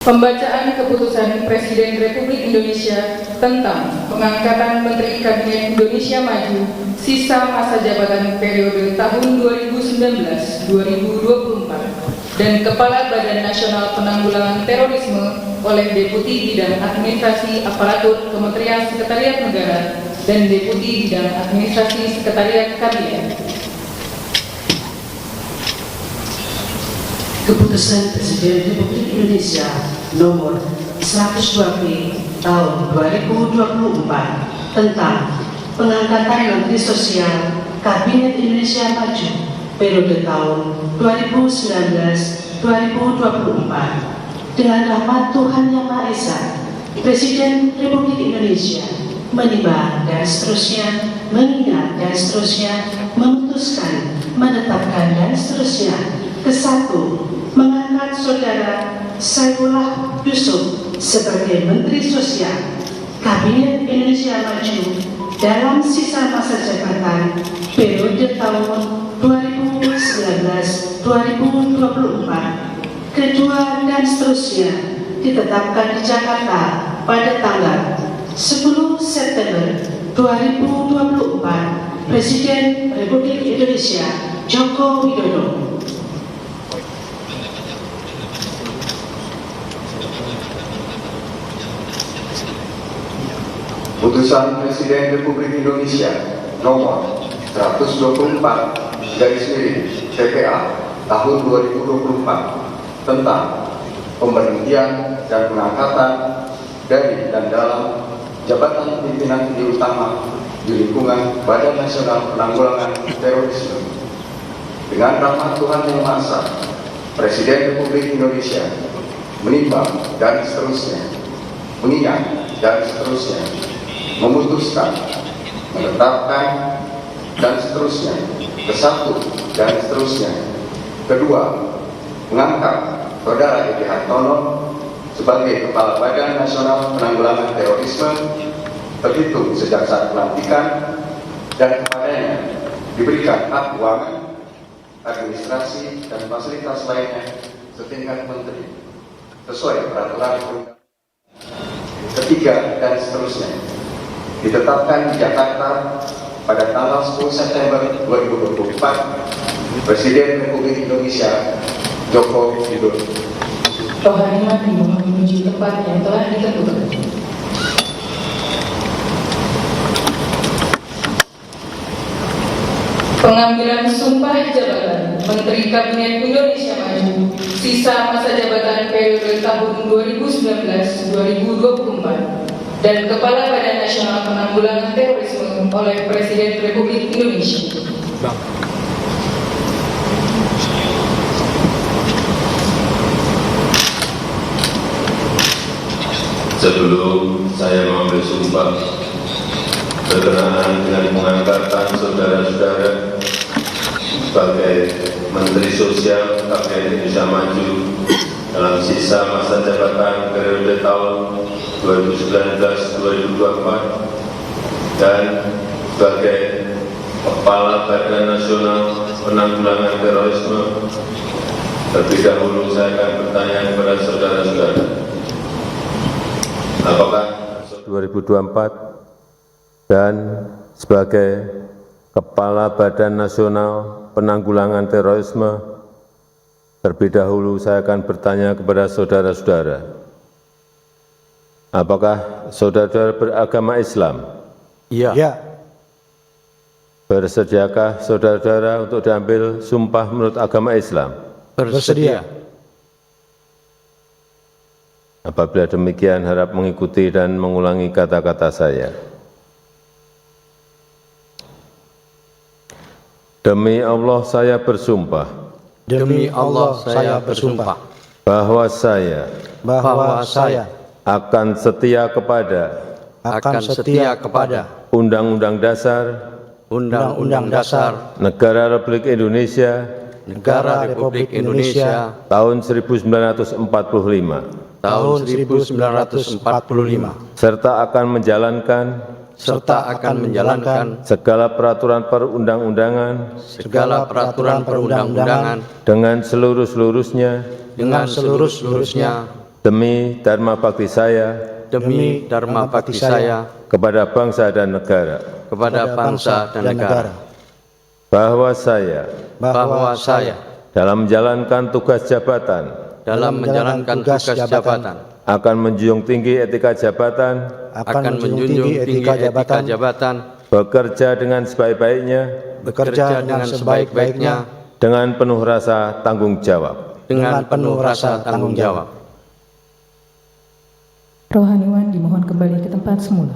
Pembacaan keputusan Presiden Republik Indonesia tentang pengangkatan Menteri Kabinet Indonesia Maju sisa masa jabatan periode tahun 2019-2024 dan Kepala Badan Nasional Penanggulangan Terorisme oleh Deputi Bidang Administrasi Aparatur Kementerian Sekretariat Negara dan Deputi Bidang Administrasi Sekretariat Kabinet. Keputusan Presiden Republik Indonesia nomor 102 tahun 2024 tentang pengangkatan Menteri Sosial Kabinet Indonesia Maju periode tahun 2019-2024 dengan rahmat Tuhan Yang Maha Esa, Presiden Republik Indonesia menimbang dan seterusnya, mengingat dan seterusnya, memutuskan, menetapkan dan seterusnya. Kesatu, mengangkat Saudara Saifullah Yusuf sebagai Menteri Sosial Kabinet Indonesia Maju dalam sisa masa jabatan periode tahun 2019-2024. Kedua dan seterusnya ditetapkan di Jakarta pada tanggal 10 September 2024. Presiden Republik Indonesia Joko Widodo. Putusan Presiden Republik Indonesia nomor 124/TPA tahun 2024 tentang pemberhentian dan pengangkatan dari dan dalam jabatan pimpinan tinggi utama di lingkungan Badan Nasional Penanggulangan Terorisme. Dengan rahmat Tuhan Yang Maha Esa, Presiden Republik Indonesia menimbang dan seterusnya, mengingat dan seterusnya, memutuskan, menetapkan, dan seterusnya. Kesatu, dan seterusnya. Kedua, mengangkat Saudara Edi Hartono sebagai Kepala Badan Nasional Penanggulangan Terorisme terhitung sejak saat pelantikan, dan kepadanya diberikan hak keuangan, administrasi, dan fasilitas lainnya setingkat menteri sesuai peraturan perundang. Ketiga, dan seterusnya, ditetapkan di Jakarta pada tanggal 10 September 2024, Presiden Republik Indonesia Joko Widodo. Rohaniwan dimohon menuju tempat yang telah ditentukan. Pengambilan sumpah jabatan Menteri Kabinet Indonesia Maju sisa masa jabatan periode tahun 2019-2024 dan Kepala Badan Nasional Penanggulangan Terorisme oleh Presiden Republik Indonesia. Sebelum saya mengambil sumpah berkenaan dengan pengangkatan saudara-saudara sebagai Menteri Sosial Kabinet Indonesia Maju dalam sisa masa jabatan periode tahun 2019-2024 dan sebagai Kepala Badan Nasional Penanggulangan Terorisme, terlebih dahulu saya akan bertanya kepada saudara-saudara, apakah 2024 dan sebagai Kepala Badan Nasional Penanggulangan Terorisme, terlebih dahulu saya akan bertanya kepada saudara-saudara, apakah saudara-saudara beragama Islam? Iya. Bersediakah saudara-saudara untuk diambil sumpah menurut agama Islam? Bersedia. Apabila demikian, harap mengikuti dan mengulangi kata-kata saya. Demi Allah saya bersumpah. Demi Allah saya bersumpah Bahwa saya akan setia kepada Undang-Undang Dasar Negara Republik Indonesia tahun 1945 serta akan menjalankan segala peraturan perundang-undangan dengan seluruh-seluruhnya demi dharma bakti saya demi dharma bakti saya kepada bangsa dan negara, kepada bangsa dan negara, bahwa saya bahwa saya dalam menjalankan tugas jabatan dalam menjalankan tugas jabatan akan menjunjung tinggi etika jabatan, akan menjunjung tinggi etika jabatan, bekerja dengan sebaik-baiknya, bekerja dengan sebaik-baiknya, dengan penuh rasa tanggung jawab. dengan penuh rasa tanggung jawab. Rohaniwan dimohon kembali ke tempat semula.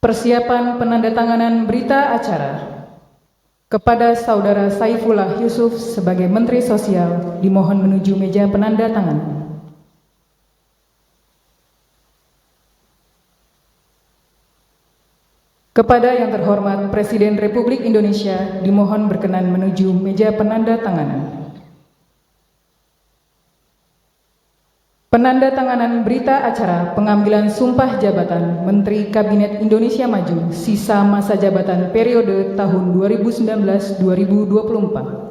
Persiapan penandatanganan berita acara kepada Saudara Saifullah Yusuf sebagai Menteri Sosial dimohon menuju meja penandatanganan. Kepada yang terhormat Presiden Republik Indonesia dimohon berkenan menuju meja penandatanganan. Penandatanganan berita acara pengambilan sumpah jabatan Menteri Kabinet Indonesia Maju sisa masa jabatan periode tahun 2019-2024.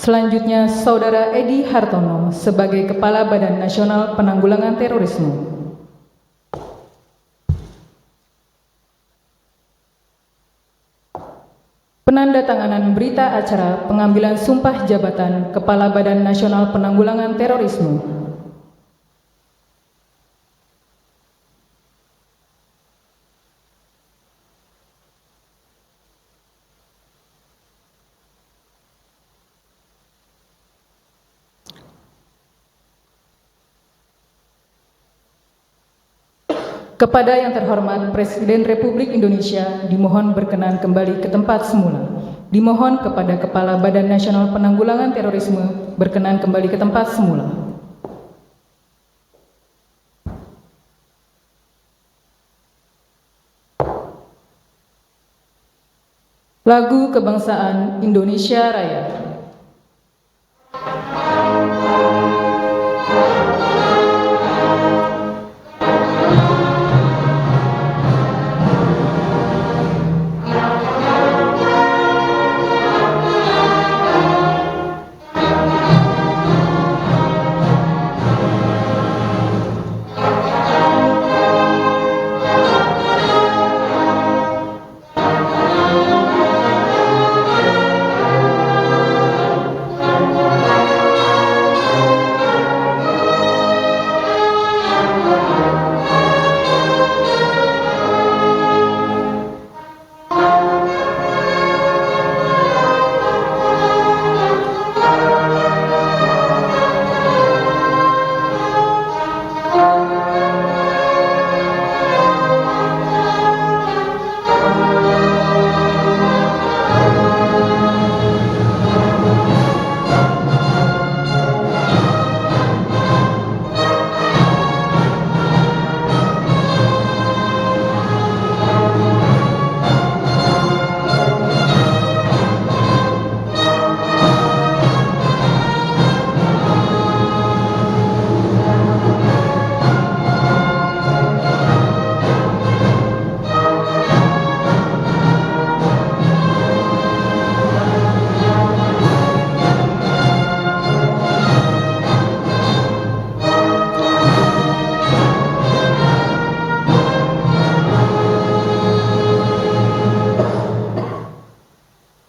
Selanjutnya, Saudara Edi Hartono sebagai Kepala Badan Nasional Penanggulangan Terorisme. Penandatanganan berita acara pengambilan sumpah jabatan Kepala Badan Nasional Penanggulangan Terorisme. Kepada yang terhormat Presiden Republik Indonesia dimohon berkenan kembali ke tempat semula. Dimohon kepada Kepala Badan Nasional Penanggulangan Terorisme berkenan kembali ke tempat semula. Lagu Kebangsaan Indonesia Raya.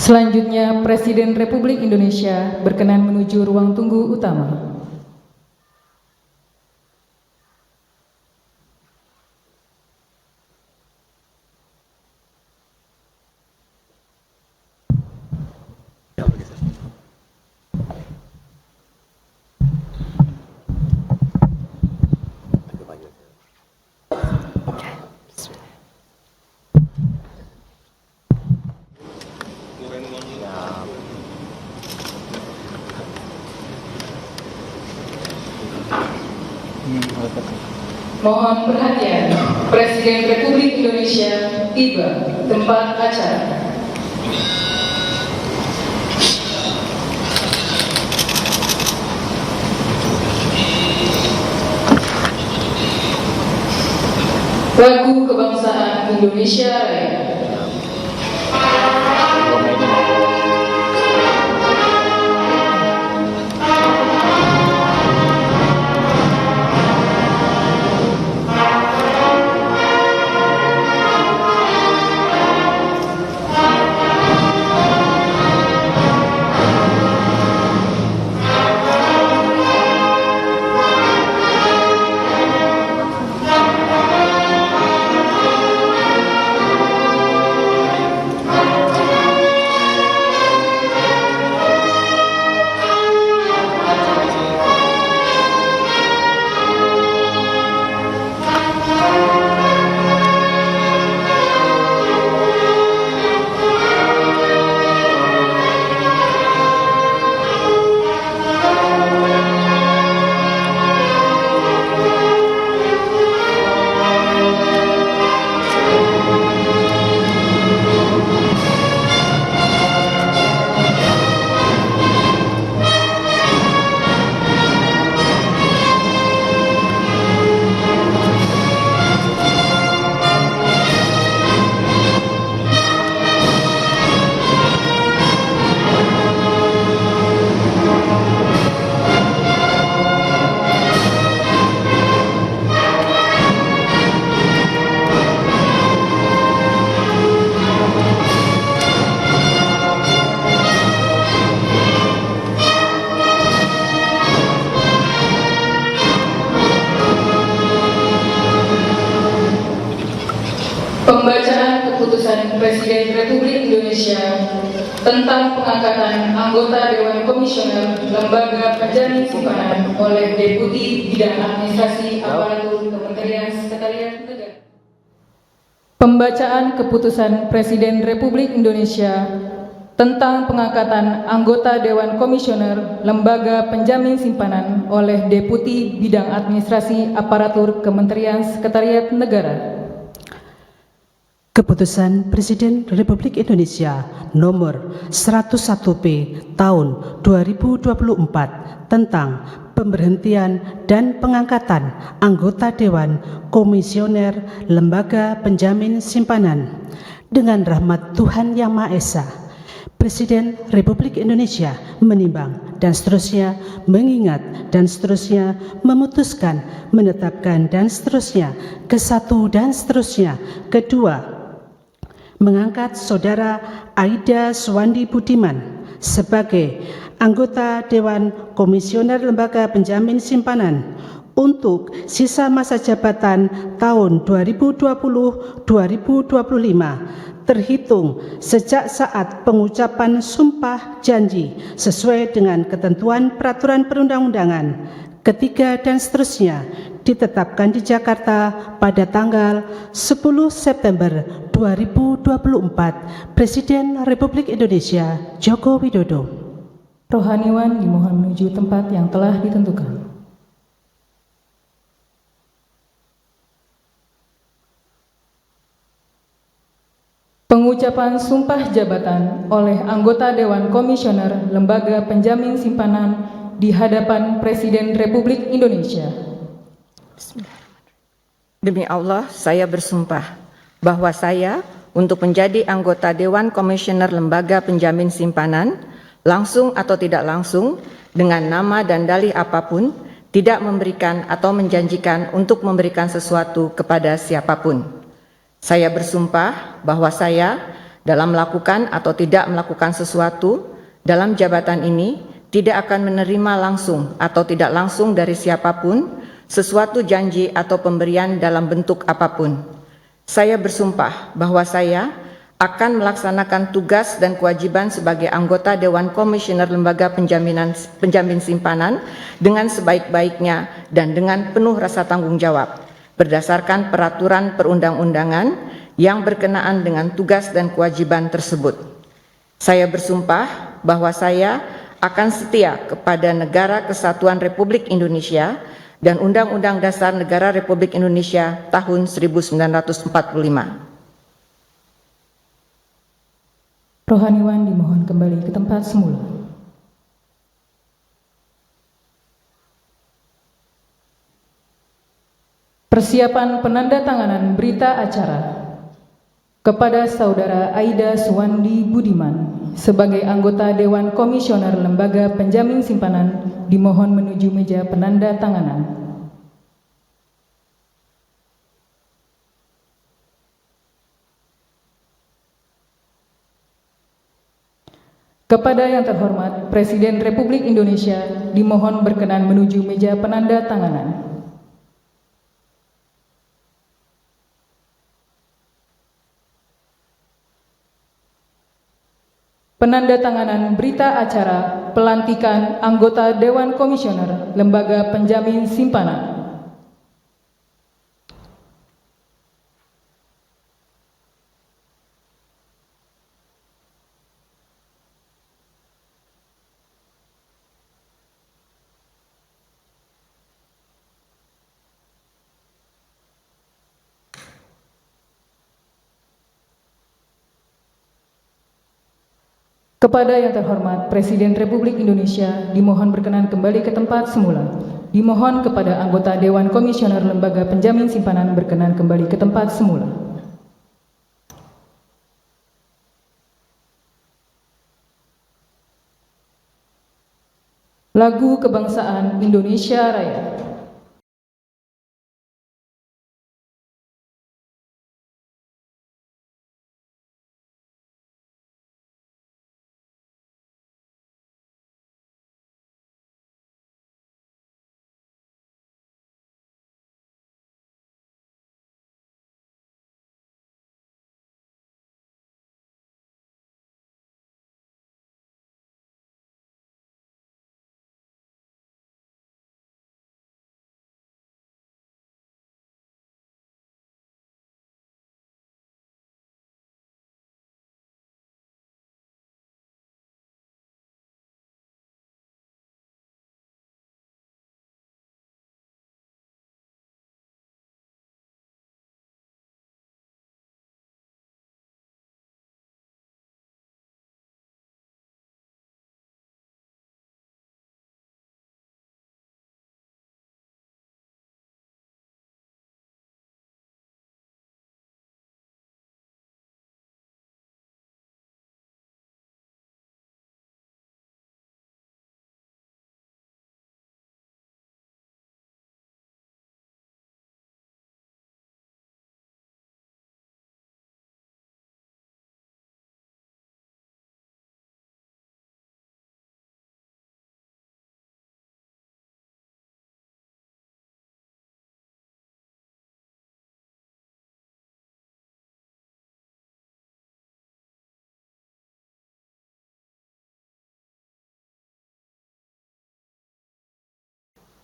Selanjutnya, Presiden Republik Indonesia berkenan menuju ruang tunggu utama. Mohon perhatian, Presiden Republik Indonesia tiba tempat acara. Lagu Kebangsaan Indonesia Raya. Pembacaan Keputusan Presiden Republik Indonesia tentang pengangkatan anggota Dewan Komisioner Lembaga Penjamin Simpanan oleh Deputi Bidang Administrasi Aparatur Kementerian Sekretariat Negara. Pembacaan Keputusan Presiden Republik Indonesia tentang pengangkatan anggota Dewan Komisioner Lembaga Penjamin Simpanan oleh Deputi Bidang Administrasi Aparatur Kementerian Sekretariat Negara. Keputusan Presiden Republik Indonesia Nomor 101P Tahun 2024 tentang pemberhentian dan pengangkatan anggota Dewan Komisioner Lembaga Penjamin Simpanan. Dengan rahmat Tuhan Yang Maha Esa, Presiden Republik Indonesia menimbang dan seterusnya mengingat dan seterusnya memutuskan, menetapkan dan seterusnya, kesatu dan seterusnya, kedua, mengangkat Saudara Aida Suwandi Budiman sebagai anggota Dewan Komisioner Lembaga Penjamin Simpanan untuk sisa masa jabatan tahun 2020-2025 terhitung sejak saat pengucapan sumpah janji sesuai dengan ketentuan peraturan perundang-undangan, ketiga dan seterusnya ditetapkan di Jakarta pada tanggal 10 September 2024. Presiden Republik Indonesia Joko Widodo. Rohaniwan dimohon menuju tempat yang telah ditentukan. Pengucapan sumpah jabatan oleh anggota Dewan Komisioner Lembaga Penjamin Simpanan di hadapan Presiden Republik Indonesia. Demi Allah, saya bersumpah bahwa saya untuk menjadi anggota Dewan Komisioner Lembaga Penjamin Simpanan, langsung atau tidak langsung, dengan nama dan dalih apapun, tidak memberikan atau menjanjikan untuk memberikan sesuatu kepada siapapun. Saya bersumpah bahwa saya dalam melakukan atau tidak melakukan sesuatu dalam jabatan ini tidak akan menerima langsung atau tidak langsung dari siapapun sesuatu janji atau pemberian dalam bentuk apapun. Saya bersumpah bahwa saya akan melaksanakan tugas dan kewajiban sebagai anggota Dewan Komisioner Lembaga Penjamin Simpanan dengan sebaik-baiknya dan dengan penuh rasa tanggung jawab berdasarkan peraturan perundang-undangan yang berkenaan dengan tugas dan kewajiban tersebut. Saya bersumpah bahwa saya akan setia kepada Negara Kesatuan Republik Indonesia dan Undang-Undang Dasar Negara Republik Indonesia tahun 1945. Rohaniwan dimohon kembali ke tempat semula. Persiapan penandatanganan berita acara kepada Saudara Aida Suwandi Budiman sebagai anggota Dewan Komisioner Lembaga Penjamin Simpanan dimohon menuju meja penandatanganan. Kepada yang terhormat Presiden Republik Indonesia dimohon berkenan menuju meja penandatanganan. Penandatanganan berita acara pelantikan anggota Dewan Komisioner Lembaga Penjamin Simpanan. Kepada yang terhormat Presiden Republik Indonesia dimohon berkenan kembali ke tempat semula. Dimohon kepada anggota Dewan Komisioner Lembaga Penjamin Simpanan berkenan kembali ke tempat semula. Lagu Kebangsaan Indonesia Raya.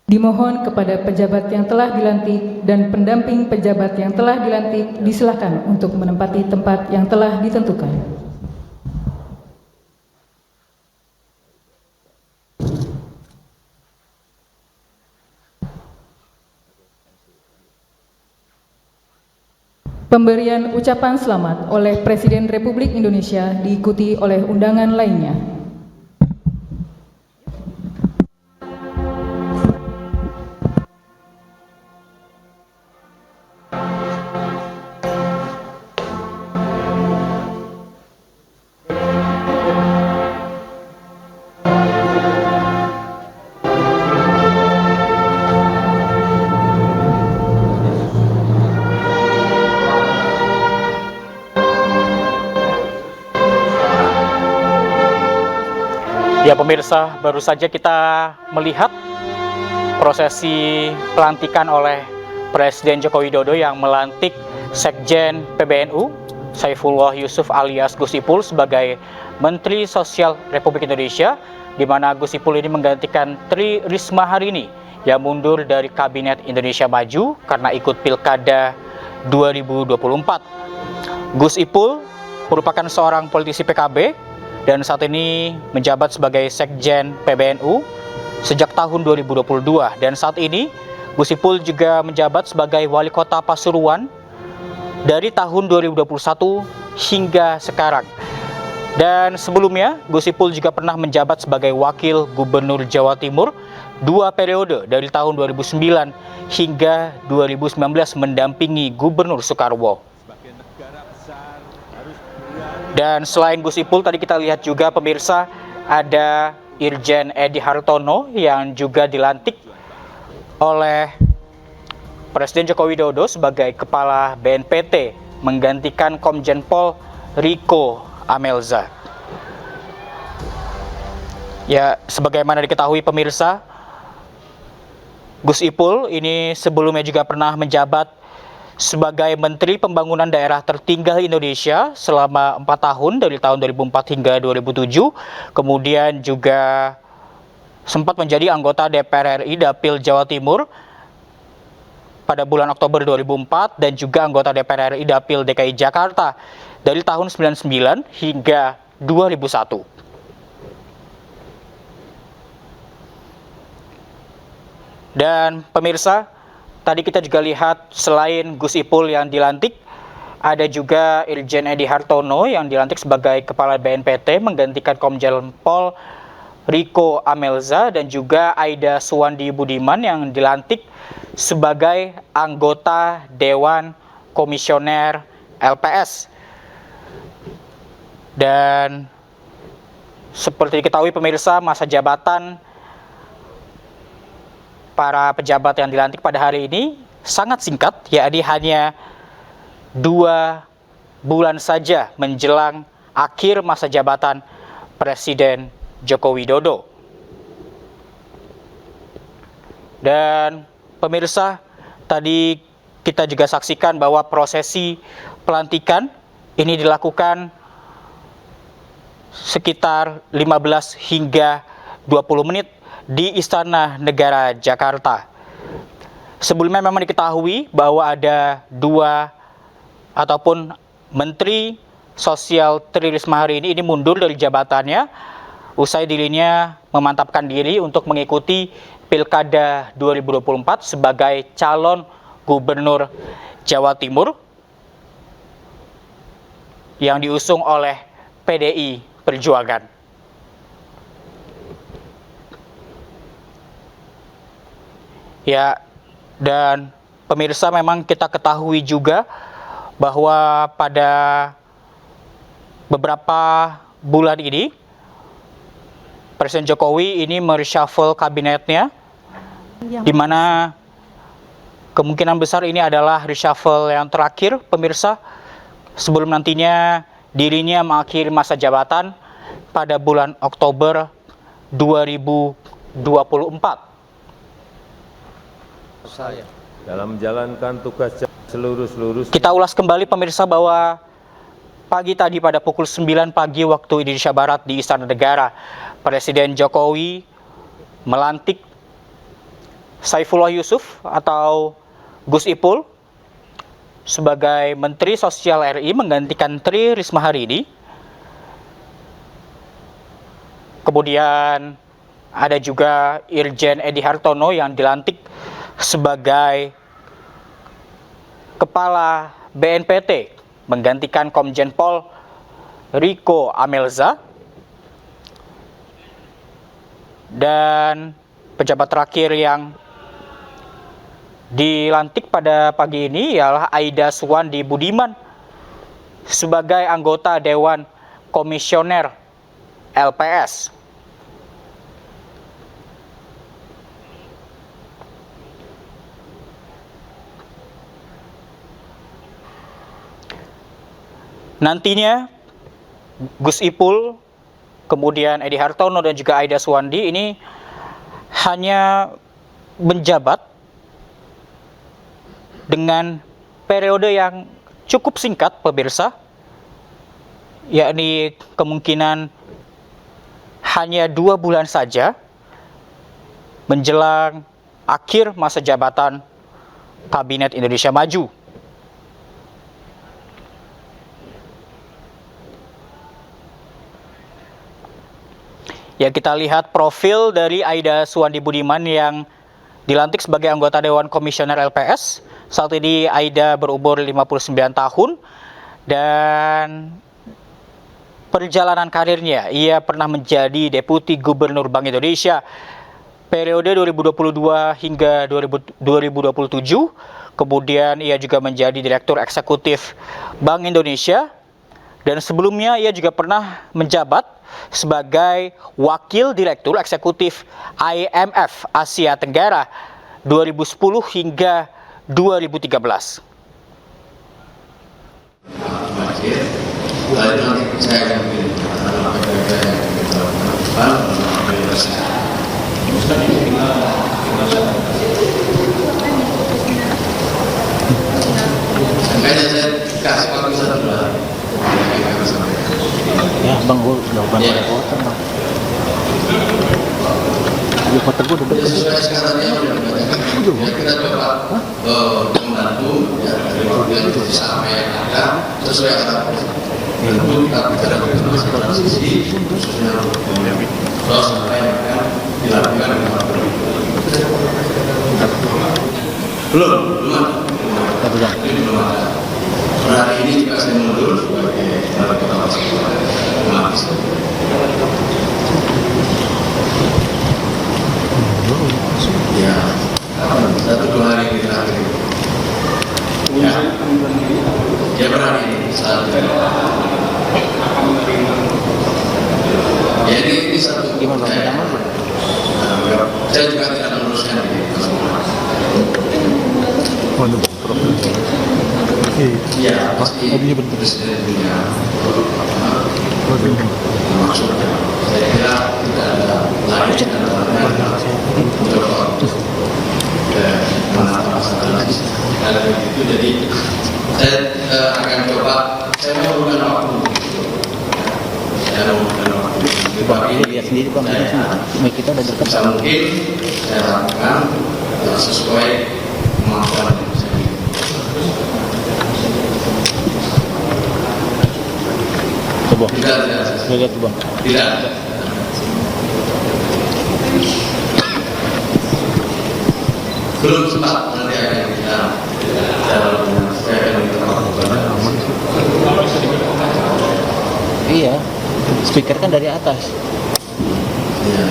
Dimohon kepada pejabat yang telah dilantik dan pendamping pejabat yang telah dilantik disilakan untuk menempati tempat yang telah ditentukan. Pemberian ucapan selamat oleh Presiden Republik Indonesia diikuti oleh undangan lainnya. Ya pemirsa, baru saja kita melihat prosesi pelantikan oleh Presiden Joko Widodo yang melantik Sekjen PBNU Saifullah Yusuf alias Gus Ipul sebagai Menteri Sosial Republik Indonesia, di mana Gus Ipul ini menggantikan Tri Risma hari ini yang mundur dari Kabinet Indonesia Maju karena ikut Pilkada 2024. Gus Ipul merupakan seorang politisi PKB dan saat ini menjabat sebagai Sekjen PBNU sejak tahun 2022, dan saat ini Gus Ipul juga menjabat sebagai Wali Kota Pasuruan dari tahun 2021 hingga sekarang. Dan sebelumnya, Gus Ipul juga pernah menjabat sebagai Wakil Gubernur Jawa Timur 2 periode dari tahun 2009 hingga 2019 mendampingi Gubernur Soekarwo. Dan selain Gus Ipul, tadi kita lihat juga pemirsa ada Irjen Edi Hartono yang juga dilantik oleh Presiden Joko Widodo sebagai Kepala BNPT menggantikan Komjen Pol Riko Amelza. Ya, sebagaimana diketahui pemirsa, Gus Ipul ini sebelumnya juga pernah menjabat sebagai Menteri Pembangunan Daerah Tertinggal Indonesia selama 4 tahun dari tahun 2004 hingga 2007. Kemudian juga sempat menjadi anggota DPR RI Dapil Jawa Timur pada bulan Oktober 2004 dan juga anggota DPR RI Dapil DKI Jakarta dari tahun 1999 hingga 2001. Dan pemirsa, tadi kita juga lihat selain Gus Ipul yang dilantik, ada juga Irjen Edi Hartono yang dilantik sebagai Kepala BNPT menggantikan Komjen Pol Riko Amelza, dan juga Aida Suwandi Budiman yang dilantik sebagai anggota Dewan Komisioner LPS. Dan seperti diketahui pemirsa, masa jabatan para pejabat yang dilantik pada hari ini sangat singkat, yakni hanya 2 bulan saja menjelang akhir masa jabatan Presiden Joko Widodo. Dan pemirsa, tadi kita juga saksikan bahwa prosesi pelantikan ini dilakukan sekitar 15 hingga 20 menit di Istana Negara Jakarta. Sebelumnya memang diketahui bahwa ada 2 ataupun Menteri Sosial Tri Risma hari ini mundur dari jabatannya usai dirinya memantapkan diri untuk mengikuti Pilkada 2024 sebagai calon Gubernur Jawa Timur yang diusung oleh PDI Perjuangan. Ya, dan pemirsa, memang kita ketahui juga bahwa pada beberapa bulan ini Presiden Jokowi ini mereshuffle kabinetnya, di mana kemungkinan besar ini adalah reshuffle yang terakhir pemirsa sebelum nantinya dirinya mengakhiri masa jabatan pada bulan Oktober 2024. Dalam menjalankan tugas seluruh Kita ulas kembali pemirsa bahwa pagi tadi pada pukul 9 pagi waktu Indonesia Barat di Istana Negara, Presiden Jokowi melantik Saifullah Yusuf atau Gus Ipul sebagai Menteri Sosial RI menggantikan Tri Risma hari ini. Kemudian ada juga Irjen Edi Hartono yang dilantik sebagai Kepala BNPT menggantikan Komjen Pol Riko Amelza. Dan pejabat terakhir yang dilantik pada pagi ini ialah Aida Suwandi Budiman sebagai anggota Dewan Komisioner LPS. Nantinya Gus Ipul, kemudian Edi Hartono dan juga Aida Suwandi ini hanya menjabat dengan periode yang cukup singkat pemirsa, yakni kemungkinan hanya 2 bulan saja menjelang akhir masa jabatan Kabinet Indonesia Maju. Ya, kita lihat profil dari Aida Suwandi Budiman yang dilantik sebagai anggota Dewan Komisioner LPS. Saat ini Aida berumur 59 tahun dan perjalanan karirnya ia pernah menjadi Deputi Gubernur Bank Indonesia periode 2022 hingga 2027. Kemudian ia juga menjadi Direktur Eksekutif Bank Indonesia dan sebelumnya ia juga pernah menjabat sebagai Wakil Direktur Eksekutif IMF Asia Tenggara 2010 hingga 2013. Ya bang, gue udah banyak reporter bang. Reporter gue udah banyak. Sesuai syaratnya kita coba membantu ya dari organisasi sama yang ada sesuai syarat. Tentu kita bicara mengenai transisi khususnya terus apa yang akan dilakukan belum ada. Per hari ini juga saya mundur sebagai wali kota Makassar. Ya, 1-2 hari kita akhiri. Ya per hari ini saat ini. Ya ini satu. Gimana saya juga tidak meneruskan ini. Iya, pasti presiden punya maksud. Saya kira tidak ada lain dan mencoba untuk menata masalah lagi. Kalau begitu, jadi saya akan coba. Saya mau menggunakan waktu. Ini lihat sendiri bang, kita udah dekat. Bisa mungkin saya lakukan sesuai kemampuan yang saya miliki. Coba. Tidak. Lihat bang. Tidak. Belum sempat, nanti akan kita saya akan minta waktu. Iya, speaker kan dari atas. Ya.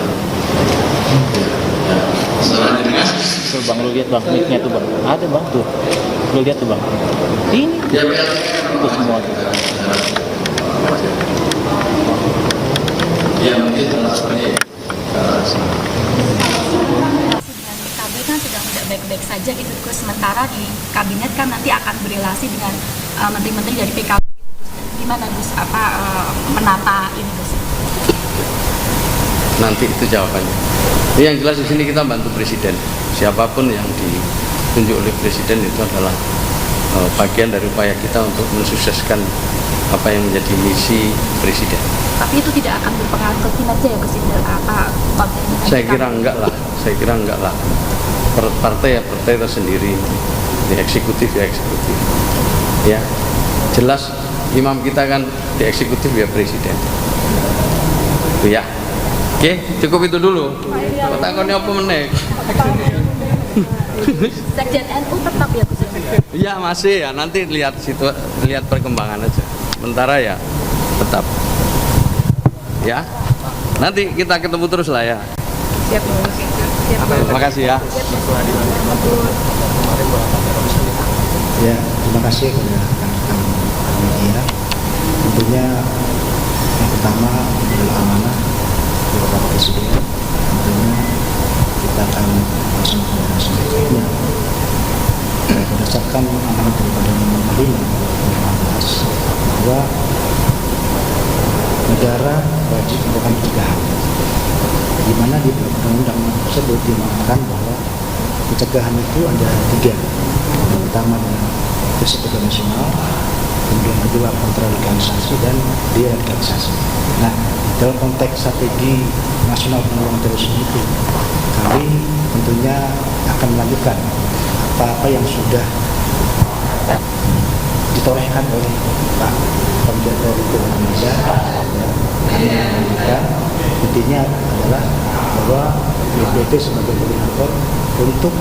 Selanjutnya. Tuh bang, lu lihat bang, mic-nya tuh bang. Ada bang tuh. Lu lihat tuh bang. Ini. Ya, Itu semua. Ya mungkin alasannya KB kan sedang tidak baik-baik saja gitu, terus sementara di kabinet kan nanti akan berrelasi dengan menteri-menteri dari PKB. Gimana Gus menata ini Gus? Nanti itu jawabannya. Ini yang jelas di sini kita bantu presiden. Siapapun yang ditunjuk oleh presiden itu adalah bagian dari upaya kita untuk mensukseskan apa yang menjadi misi presiden. Tapi itu tidak akan berpengaruh ke kinerja ya Gus? Saya kira enggak lah. Partai ya partai tersendiri, di eksekutif ya eksekutif. Ya, jelas imam kita kan di eksekutif ya presiden. Itu ya. Oke, cukup itu dulu. Kok takonnya apa meneh? Sekjen NU tetap ya Gus? Iya masih ya, nanti lihat perkembangan aja. Sementara ya tetap. Ya, nanti kita ketemu terus lah ya. Siap Gus. Terima kasih ya. Ya, terima kasih kepada rekan-rekan media. Tentunya yang pertama adalah amanah dari Bapak Presiden. Tentunya kita akan langsung menyampaikannya. Berdasarkan amanah daripada Nomor 5 2015 bahwa negara wajib melakukan pencegahan, di mana di undang-undang tersebut dimengatakan bahwa pencegahan itu ada 3. Yang pertama adalah prinsip nasional, kemudian kedua kontraradikalisasi dan deradikalisasi. Nah, dalam konteks strategi nasional penanggulangan terorisme itu, kami tentunya akan melanjutkan apa-apa yang sudah ditorehkan oleh Pak Komjen Paul Indonesia. Kami melanjutkan, intinya adalah bahwa BNPT sebagai koordinator untuk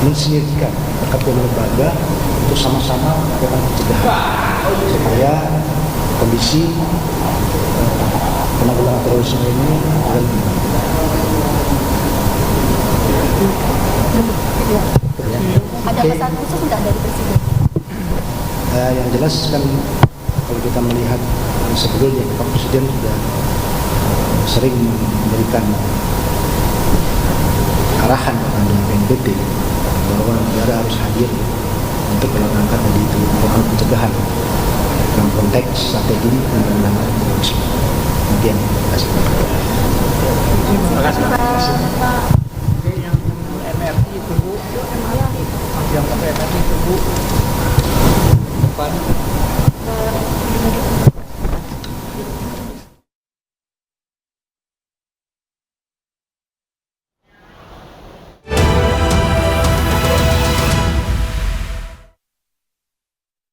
mensinergikan kedua lembaga untuk sama-sama melakukan pencegahan supaya kondisi penanggulangan terorisme ini berhenti. Ada pesan khusus nggak dari Presiden? Yang jelas kan kalau kita melihat sebelumnya Pak Presiden sudah sering memberikan arahan kepada BNPT bahwa negara harus hadir untuk dalam rangka tadi itu melakukan pencegahan dalam konteks strategi penanggulangan terorisme. Demikian, terima kasih. Terima kasih Pak. Yang MRT itu Bu, yang pakai MRT itu Bu, depan.